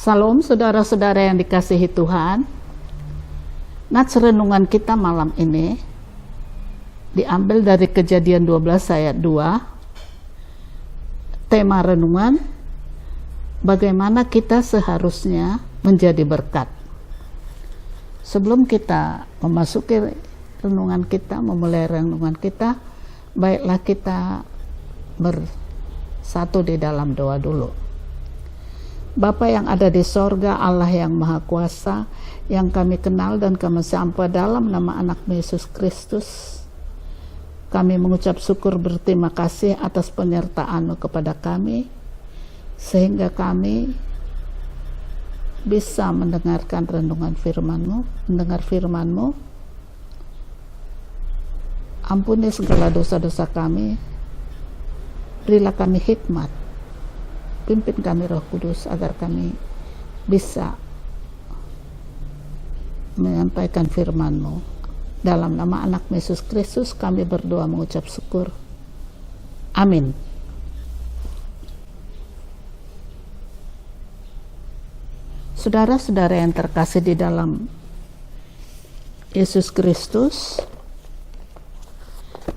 Salam saudara-saudara yang dikasihi Tuhan. Nats renungan kita malam ini diambil dari Kejadian 12 ayat 2. Tema renungan, bagaimana kita seharusnya menjadi berkat. Sebelum kita memasuki renungan kita, memulai renungan kita, baiklah kita bersatu di dalam doa dulu. Bapa yang ada di sorga, Allah yang Maha Kuasa, yang kami kenal dan kami sembah dalam nama anak-Mu Yesus Kristus, kami mengucap syukur berterima kasih atas penyertaan-Mu kepada kami, sehingga kami bisa mendengarkan renungan firman-Mu, mendengar firman-Mu. Ampuni segala dosa-dosa kami, berilah kami hikmat, pimpin kami Roh Kudus agar kami bisa menyampaikan firman-Mu. Dalam nama anak Yesus Kristus kami berdoa mengucap syukur. Amin. Saudara-saudara yang terkasih di dalam Yesus Kristus,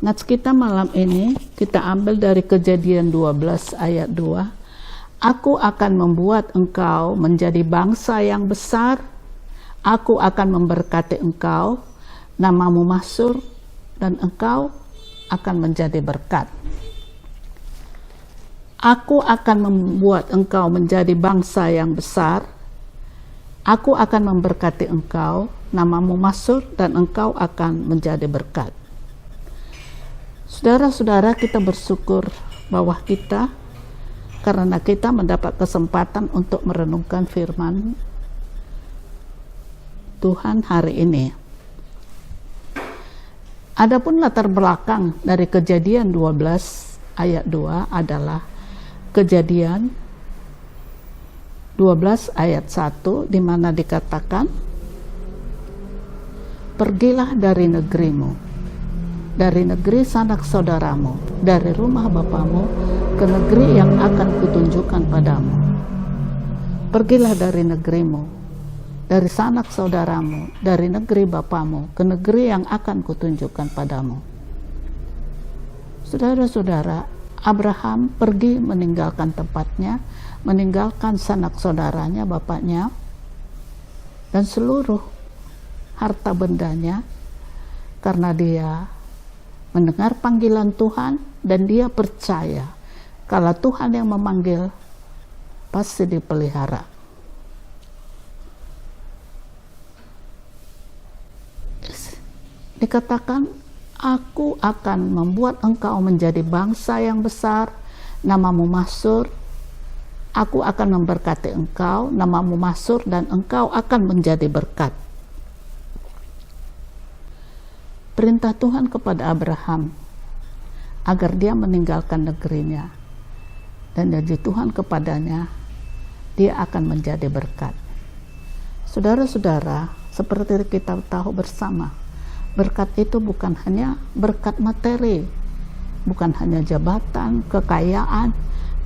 nats kita malam ini kita ambil dari Kejadian 12 ayat 2. Aku akan membuat engkau menjadi bangsa yang besar, aku akan memberkati engkau, namamu masyhur, dan engkau akan menjadi berkat. Aku akan membuat engkau menjadi bangsa yang besar, aku akan memberkati engkau, namamu masyhur, dan engkau akan menjadi berkat. Saudara-saudara, kita bersyukur bahwa karena kita mendapat kesempatan untuk merenungkan firman Tuhan hari ini. Adapun latar belakang dari Kejadian 12 ayat 2 adalah Kejadian 12 ayat 1, di mana dikatakan, pergilah dari negerimu, dari negeri sanak saudaramu, dari rumah bapamu, ke negeri yang akan kutunjukkan padamu. Pergilah dari negerimu, dari sanak saudaramu, dari negeri bapamu, ke negeri yang akan kutunjukkan padamu. Saudara-saudara, Abraham pergi meninggalkan tempatnya, meninggalkan sanak saudaranya, bapaknya, dan seluruh harta bendanya, karena dia mendengar panggilan Tuhan dan dia percaya kalau Tuhan yang memanggil pasti dipelihara. Dikatakan, aku akan membuat engkau menjadi bangsa yang besar, namamu masyhur, aku akan memberkati engkau, namamu masyhur, dan engkau akan menjadi berkat. Perintah Tuhan kepada Abraham agar dia meninggalkan negerinya, dan janji Tuhan kepadanya, dia akan menjadi berkat. Saudara-saudara, seperti kita tahu bersama, berkat itu bukan hanya berkat materi, bukan hanya jabatan, kekayaan,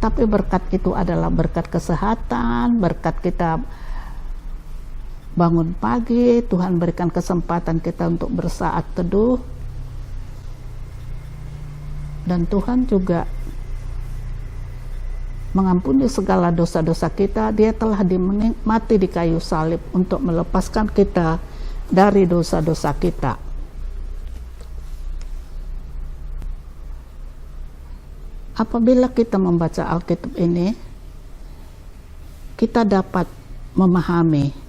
tapi berkat itu adalah berkat kesehatan, berkat kita bangun pagi, Tuhan berikan kesempatan kita untuk bersaat teduh, dan Tuhan juga mengampuni segala dosa-dosa kita. Dia telah mati di kayu salib untuk melepaskan kita dari dosa-dosa kita. Apabila kita membaca Alkitab ini, kita dapat memahami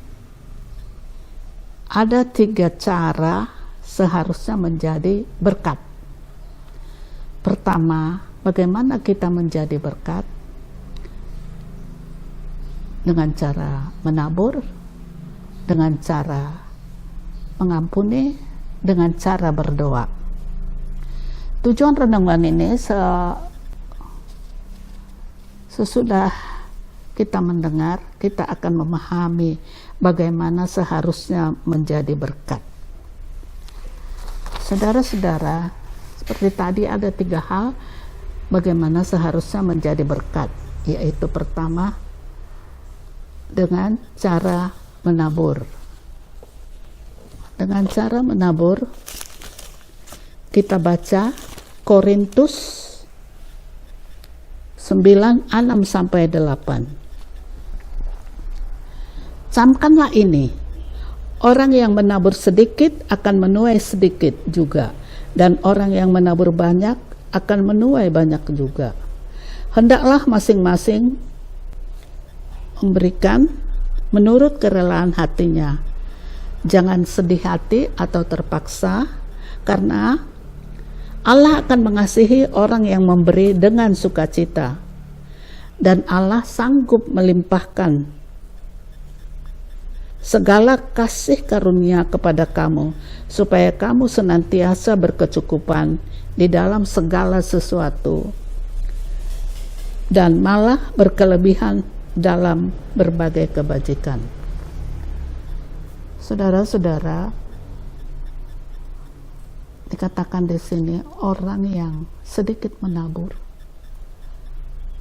ada 3 cara seharusnya menjadi berkat. Pertama, bagaimana kita menjadi berkat? Dengan cara menabur, dengan cara mengampuni, dengan cara berdoa. Tujuan renungan ini sesudah kita mendengar, kita akan memahami bagaimana seharusnya menjadi berkat. Saudara-saudara, seperti tadi ada 3 hal bagaimana seharusnya menjadi berkat, yaitu pertama, dengan cara menabur. Dengan cara menabur, kita baca Korintus 9, 6 sampai 8. Camkanlah ini, orang yang menabur sedikit akan menuai sedikit juga, dan orang yang menabur banyak akan menuai banyak juga. Hendaklah masing-masing memberikan menurut kerelaan hatinya. Jangan sedih hati atau terpaksa, karena Allah akan mengasihi orang yang memberi dengan sukacita, dan Allah sanggup melimpahkan segala kasih karunia kepada kamu, supaya kamu senantiasa berkecukupan di dalam segala sesuatu, dan malah berkelebihan dalam berbagai kebajikan. Saudara-saudara, dikatakan di sini, orang yang sedikit menabur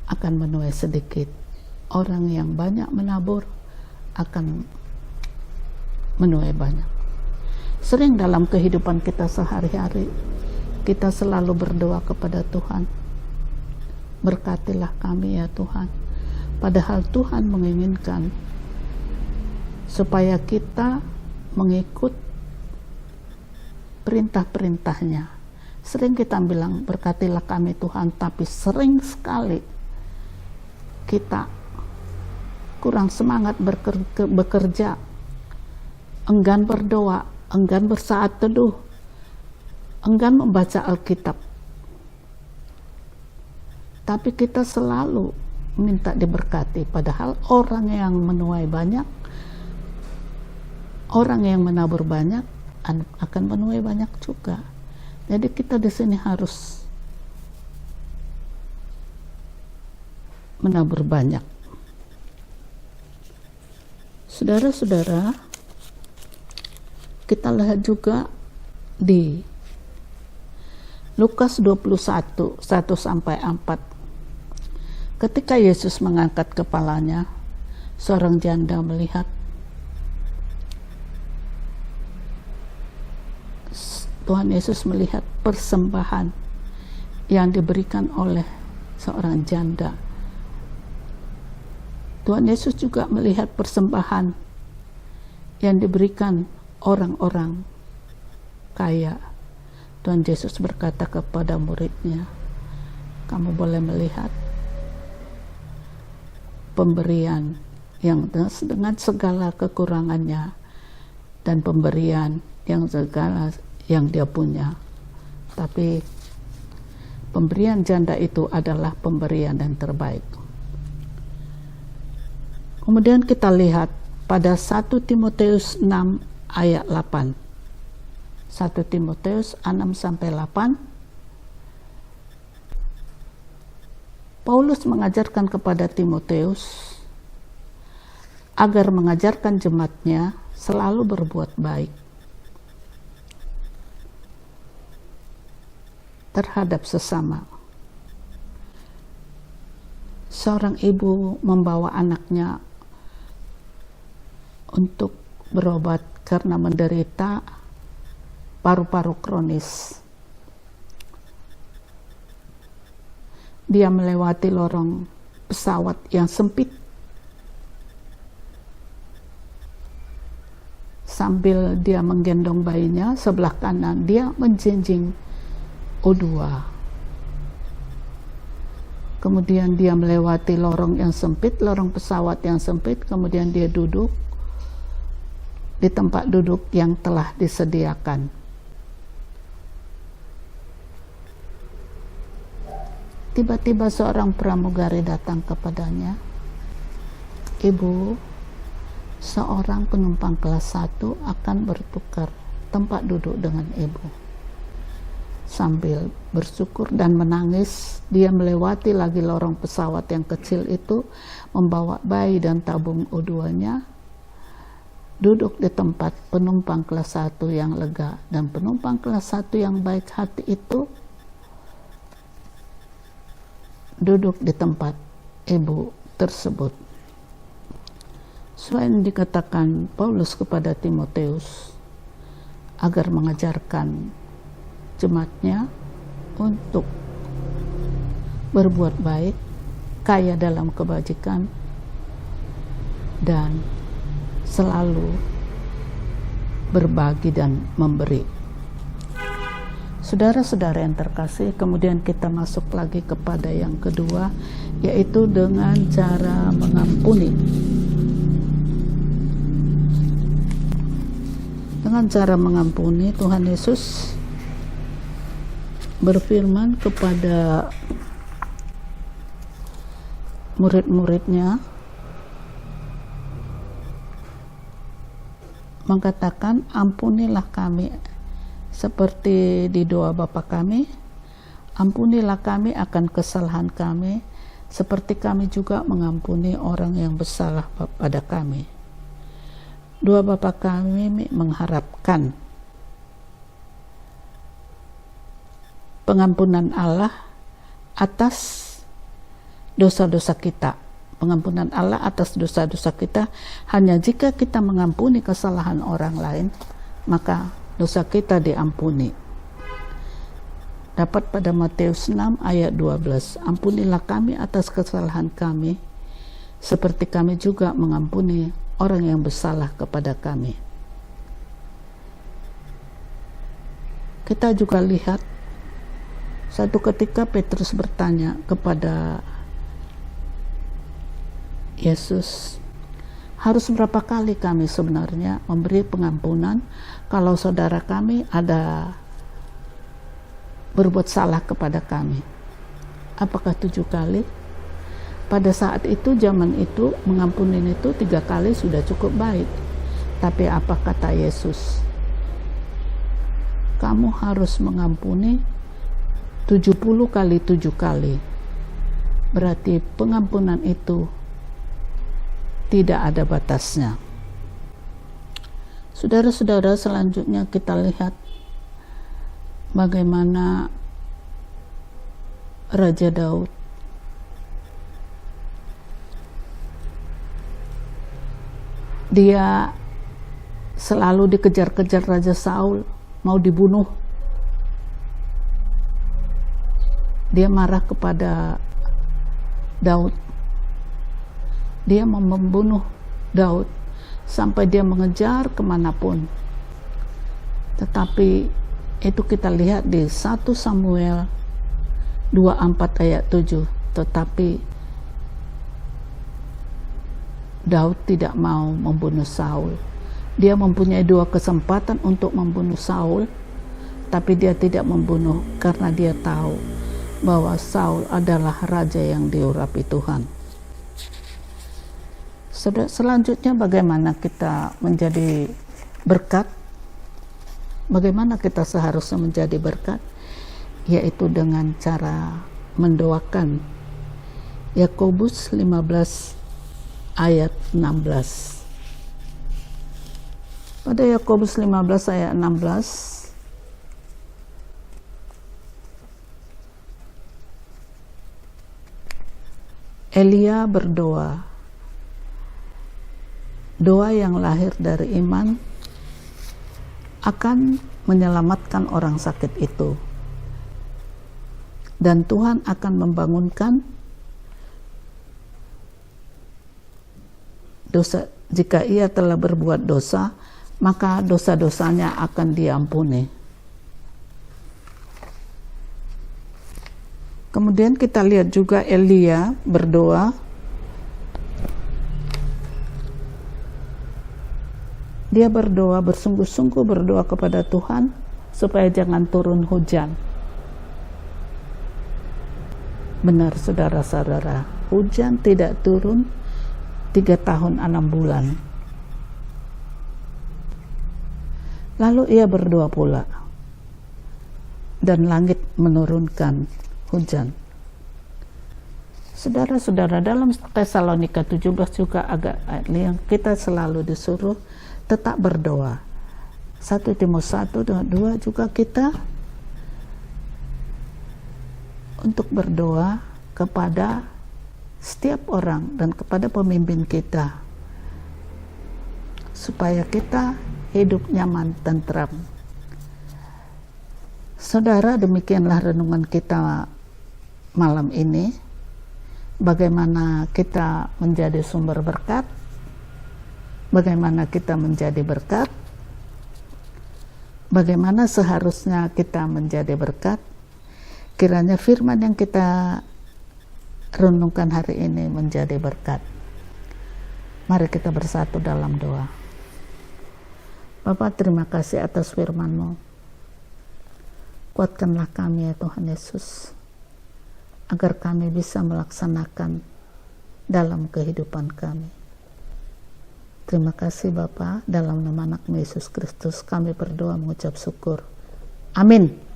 akan menuai sedikit, orang yang banyak menabur akan menuai banyak. Sering dalam kehidupan kita sehari-hari, kita selalu berdoa kepada Tuhan, berkatilah kami ya Tuhan, padahal Tuhan menginginkan supaya kita mengikut perintah-perintahnya. Sering kita bilang berkatilah kami Tuhan, tapi sering sekali kita kurang semangat bekerja, enggan berdoa, enggan bersaat teduh, enggan membaca Alkitab. Tapi kita selalu minta diberkati, padahal orang yang menuai banyak, orang yang menabur banyak akan menuai banyak juga. Jadi kita di sini harus menabur banyak. Saudara-saudara, kita lihat juga di Lukas 21, 1 sampai 4. Ketika Yesus mengangkat kepalanya, seorang janda melihat Tuhan Yesus melihat persembahan yang diberikan oleh seorang janda. Tuhan Yesus juga melihat persembahan yang diberikan orang-orang kaya. Tuhan Yesus berkata kepada muridnya, kamu boleh melihat pemberian yang dengan segala kekurangannya dan pemberian yang segala yang dia punya, tapi pemberian janda itu adalah pemberian yang terbaik. Kemudian kita lihat pada 1 Timotius 6 ayat 8. 1 Timotius 6 sampai 8. Paulus mengajarkan kepada Timotius agar mengajarkan jemaatnya selalu berbuat baik terhadap sesama. Seorang ibu membawa anaknya untuk berobat karena menderita paru-paru kronis. Dia melewati lorong pesawat yang sempit. Sambil dia menggendong bayinya, sebelah kanan dia menjinjing O2. Kemudian dia melewati lorong yang sempit, lorong pesawat yang sempit, kemudian dia duduk di tempat duduk yang telah disediakan. Tiba-tiba seorang pramugari datang kepadanya. Ibu, seorang penumpang kelas 1 akan bertukar tempat duduk dengan ibu. Sambil bersyukur dan menangis, dia melewati lagi lorong pesawat yang kecil itu, membawa bayi dan tabung O2-nya, duduk di tempat penumpang kelas 1 yang lega. Dan penumpang kelas 1 yang baik hati itu duduk di tempat ibu tersebut. Selain dikatakan Paulus kepada Timoteus agar mengajarkan jemaatnya untuk berbuat baik, kaya dalam kebajikan, dan selalu berbagi dan memberi. Saudara-saudara yang terkasih, kemudian kita masuk lagi kepada yang kedua, yaitu dengan cara mengampuni. Dengan cara mengampuni, Tuhan Yesus berfirman kepada murid-muridnya, mengatakan, ampunilah kami seperti di doa Bapa kami, ampunilah kami akan kesalahan kami, seperti kami juga mengampuni orang yang bersalah pada kami. Doa Bapa kami mengharapkan pengampunan Allah atas dosa-dosa kita. Pengampunan Allah atas dosa-dosa kita hanya jika kita mengampuni kesalahan orang lain, maka dosa kita diampuni. Dapat pada Matius 6 ayat 12, ampunilah kami atas kesalahan kami, seperti kami juga mengampuni orang yang bersalah kepada kami. Kita juga lihat satu ketika Petrus bertanya kepada Yesus, harus berapa kali kami sebenarnya memberi pengampunan kalau saudara kami ada berbuat salah kepada kami? Apakah 7 kali? Pada saat itu, zaman itu, mengampuni itu 3 kali sudah cukup baik. Tapi apa kata Yesus? Kamu harus mengampuni 70 kali 7 kali. Berarti pengampunan itu tidak ada batasnya. Saudara-saudara, selanjutnya kita lihat bagaimana Raja Daud dia selalu dikejar-kejar Raja Saul, mau dibunuh. Dia marah kepada Daud. Dia mau membunuh Daud sampai dia mengejar kemanapun. Tetapi itu kita lihat di 1 Samuel 24 ayat 7. Tetapi Daud tidak mau membunuh Saul. Dia mempunyai 2 kesempatan untuk membunuh Saul, tapi dia tidak membunuh karena dia tahu bahwa Saul adalah raja yang diurapi Tuhan. Selanjutnya, bagaimana kita menjadi berkat? Bagaimana kita seharusnya menjadi berkat? Yaitu dengan cara mendoakan. Yakobus 15 ayat 16. Pada Yakobus 15 ayat 16, Elia berdoa. Doa yang lahir dari iman akan menyelamatkan orang sakit itu, dan Tuhan akan membangunkan dosa. Jika ia telah berbuat dosa, maka dosa-dosanya akan diampuni. Kemudian kita lihat juga Elia berdoa. Dia berdoa, bersungguh-sungguh berdoa kepada Tuhan supaya jangan turun hujan. Benar, saudara-saudara, hujan tidak turun 3 tahun 6 bulan. Lalu ia berdoa pula, dan langit menurunkan hujan. Saudara-saudara, dalam Tesalonika 17 juga agak yang kita selalu disuruh tetap berdoa. 1 Timotius 1 dan 2 juga kita untuk berdoa kepada setiap orang dan kepada pemimpin kita, supaya kita hidup nyaman, tentram. Saudara, demikianlah renungan kita malam ini. Bagaimana kita menjadi sumber berkat, bagaimana kita menjadi berkat, bagaimana seharusnya kita menjadi berkat. Kiranya firman yang kita renungkan hari ini menjadi berkat. Mari kita bersatu dalam doa. Bapa, terima kasih atas firman-Mu. Kuatkanlah kami ya Tuhan Yesus, agar kami bisa melaksanakan dalam kehidupan kami. Terima kasih Bapa, dalam nama anak Yesus Kristus kami berdoa mengucap syukur. Amin.